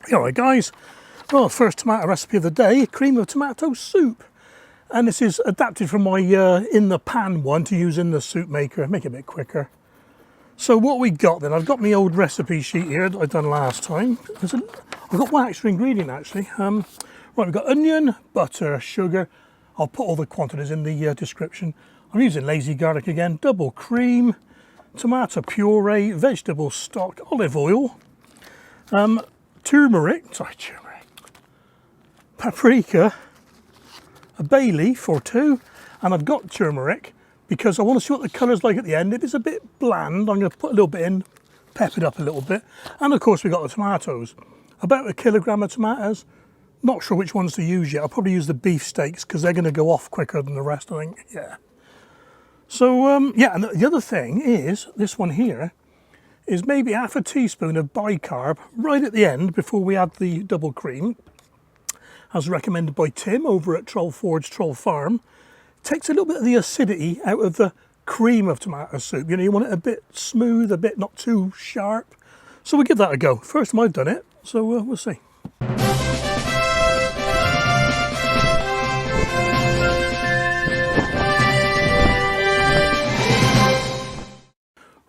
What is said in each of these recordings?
Alright guys, well, first tomato recipe of the day, cream of tomato soup. And this is adapted from my in the pan one to use in the soup maker, make it a bit quicker. So what we got then, I've got my old recipe sheet here that I've done last time. I've got one extra ingredient actually. Right, we've got onion, butter, sugar. I'll put all the quantities in the description. I'm using lazy garlic again, double cream, tomato puree, vegetable stock, olive oil, turmeric, paprika, a bay leaf or two, and I've got turmeric because I want to see what the colour's like at the end. If it's a bit bland, I'm going to put a little bit in, pep it up a little bit. And of course we've got the tomatoes. About a kilogram of tomatoes. Not sure which ones to use yet. I'll probably use the beef steaks because they're going to go off quicker than the rest, I think. Yeah. So, yeah, and the other thing is, this one here, is maybe half a teaspoon of bicarb right at the end before we add the double cream, as recommended by Tim over at Troll Forge Troll Farm. Takes a little bit of the acidity out of the cream of tomato soup. You know, you want it a bit smooth, a bit not too sharp. So we'll give that a go. First time I've done it, so we'll see.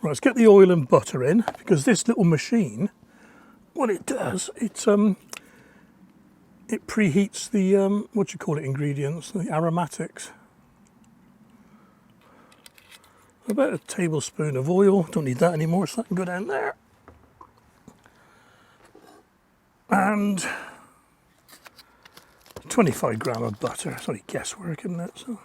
Right, let's get the oil and butter in, because this little machine, what it does, it preheats the, ingredients, the aromatics. About a tablespoon of oil, don't need that anymore, so that can go down there. And 25 gram of butter, it's only guesswork, isn't it? So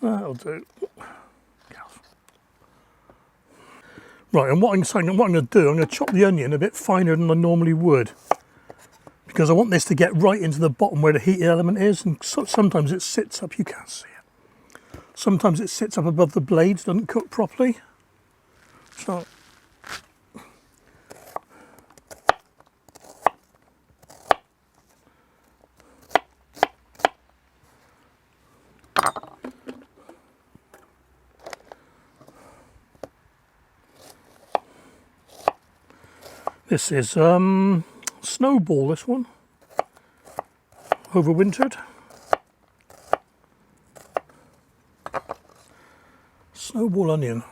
that'll do. Right, and what I'm going to do, I'm going to chop the onion a bit finer than I normally would, because I want this to get right into the bottom where the heat element is, and sometimes it sits up, you can't see it. Sometimes it sits up above the blades, doesn't cook properly. So this is Snowball, this one, overwintered. Snowball onion.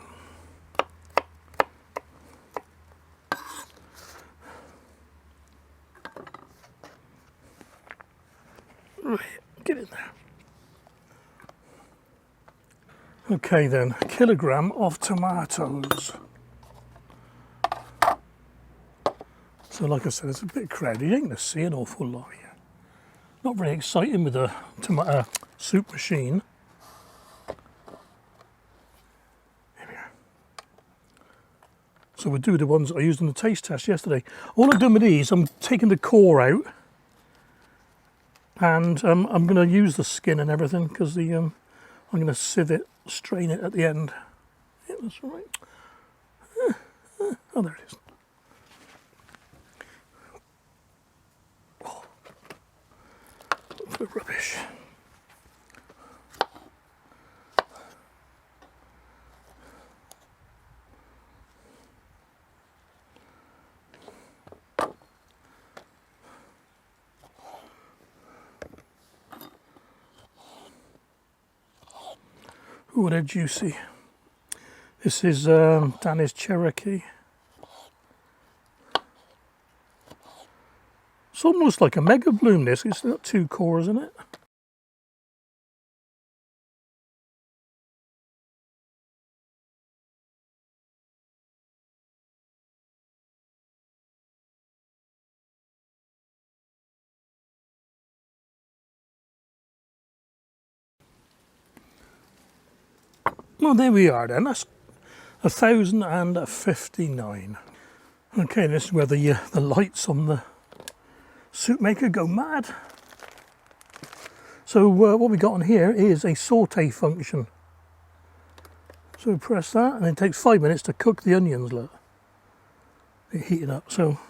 Right, get in there. Okay then, a kilogram of tomatoes. So like I said, it's a bit crowded. You ain't going to see an awful lot here. Not very exciting with the tomato soup machine. Here we are. So we'll do the ones that I used in the taste test yesterday. All I've done with these, I'm taking the core out, and I'm going to use the skin and everything because I'm going to sieve it, strain it at the end. Yeah, that's all right. Oh, there it is. Rubbish. Ooh, they're juicy. This is Danish Cherokee. It's almost like a mega bloom, this. It's got two cores in it. Well, there we are then. That's 1,059. Okay, this is where the lights on the soup maker go mad. So what we got on here is a saute function. So we press that, and it takes 5 minutes to cook the onions. Look, they heat it up. So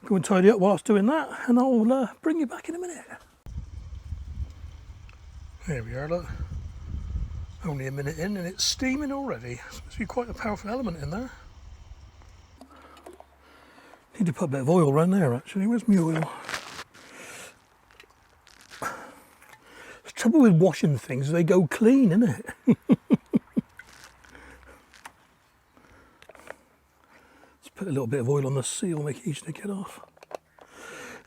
go and tidy up whilst doing that, and I'll bring you back in a minute. There we are. Look, only a minute in, and it's steaming already. Must be quite a powerful element in there. Need to put a bit of oil around there actually. Where's my oil? The trouble with washing things is they go clean, isn't it? Let's put a little bit of oil on the seal, make it easy to get off.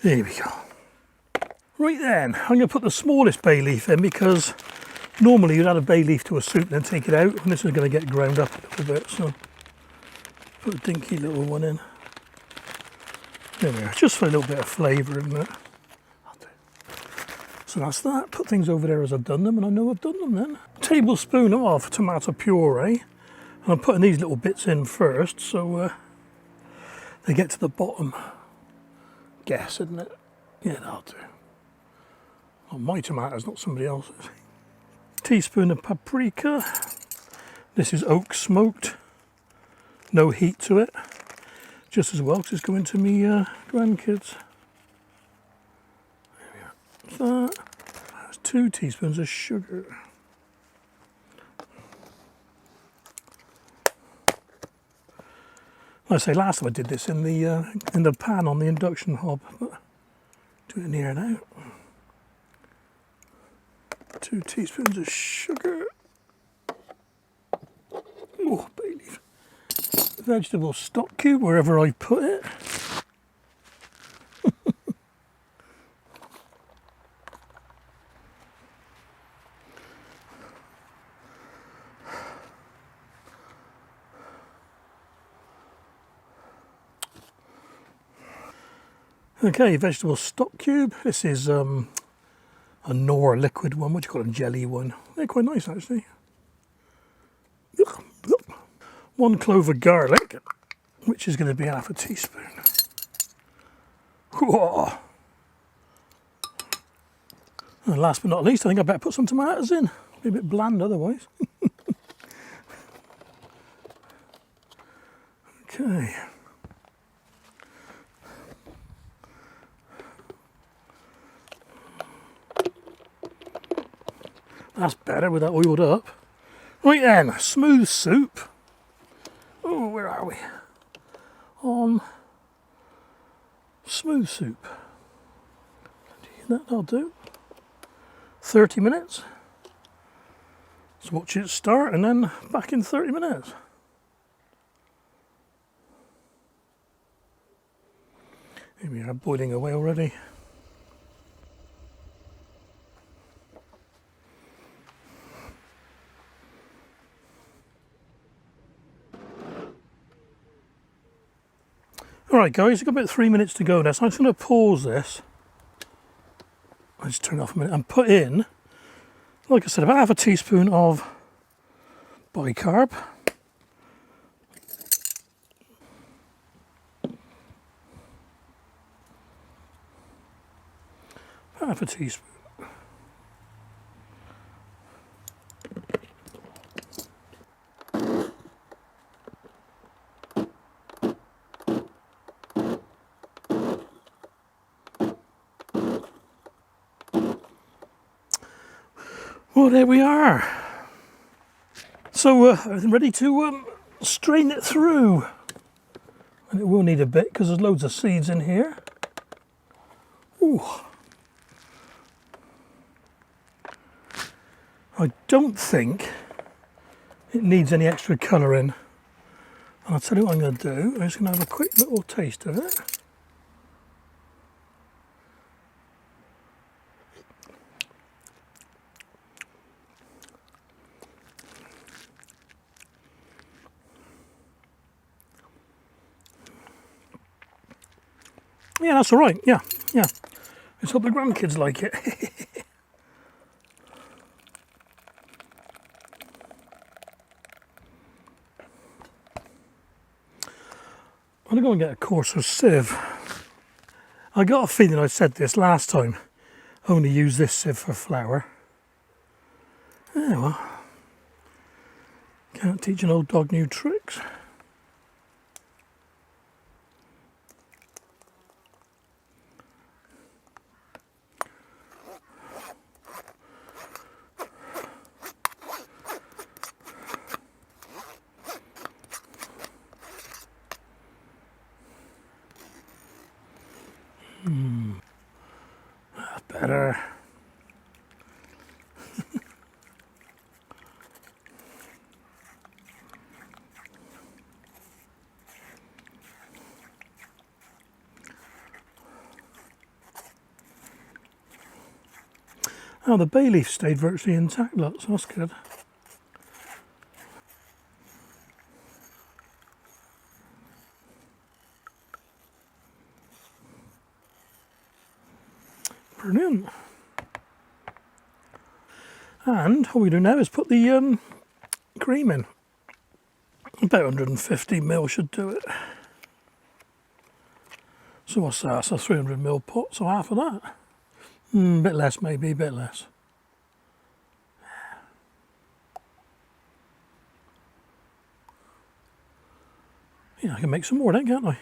There we go. Right then, I'm going to put the smallest bay leaf in because normally you'd add a bay leaf to a soup and then take it out, and this is going to get ground up a little bit, so put a dinky little one in. There we are, just for a little bit of flavour, isn't it? So that's that. Put things over there as I've done them, and I know I've done them then. A tablespoon of tomato puree, and I'm putting these little bits in first, so they get to the bottom. Guess, isn't it? Yeah, that'll do. Not my tomatoes, not somebody else's. Teaspoon of paprika. This is oak smoked. No heat to it. Just as well, because it's going to me grandkids. There we are. That. That's 2 teaspoons of sugar. Like I say, last time I did this in the pan on the induction hob, but do it in here now. 2 teaspoons of sugar. Oh, bay leaf. Vegetable stock cube, wherever I put it. Okay, vegetable stock cube. This is a Knorr liquid one, what do you call it, a jelly one. They're quite nice actually. 1 clove of garlic, which is going to be half a teaspoon. Whoa. And last but not least, I think I better put some tomatoes in. Be a bit bland otherwise. Okay. That's better with that oiled up. Right then, smooth soup. Oh, where are we? On smooth soup. That'll do. 30 minutes. Let's watch it start and then back in 30 minutes. Here we are, boiling away already. Alright guys, we've got about 3 minutes to go now, so I'm just going to pause this. I'll just turn it off a minute and put in, like I said, about half a teaspoon of bicarb. Half a teaspoon. Well, there we are. So I'm ready to strain it through. And it will need a bit because there's loads of seeds in here. Ooh. I don't think it needs any extra colouring. And I'll tell you what I'm going to do. I'm just going to have a quick little taste of it. Yeah, that's all right. Yeah. Let's hope the grandkids like it. I'm going to go and get a coarser sieve. I got a feeling I said this last time. Only use this sieve for flour. Yeah, well, can't teach an old dog new tricks. That's better. Oh, the bay leaf stayed virtually intact, look, so that's good. Brilliant. And what we do now is put the cream in. About 150ml should do it. So what's that? That's a 300ml pot, so half of that. A bit less maybe, a bit less. Yeah, I can make some more then, can't I?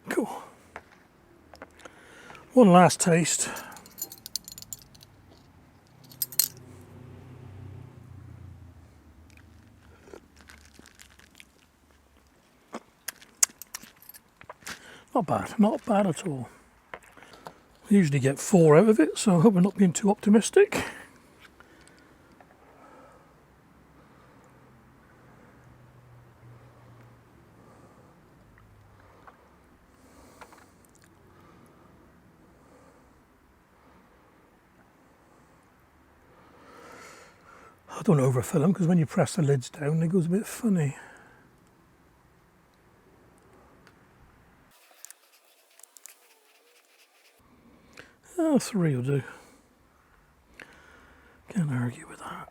Cool. One last taste. Not bad, not bad at all. I usually get 4 out of it, so I hope we're not being too optimistic. I don't overfill them because when you press the lids down, it goes a bit funny. Oh, 3 will do. Can't argue with that.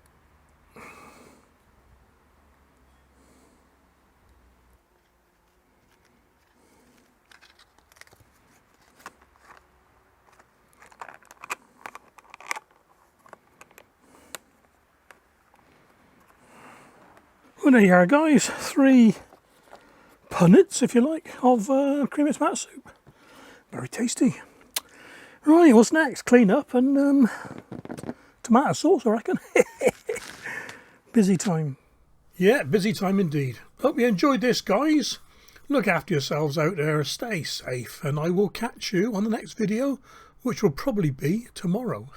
Well, there you are, guys. 3 punnets, if you like, of creamy tomato soup. Very tasty. Right, what's next? Clean up and tomato sauce, I reckon. Busy time. Yeah, busy time indeed. Hope you enjoyed this, guys. Look after yourselves out there, stay safe, and I will catch you on the next video, which will probably be tomorrow.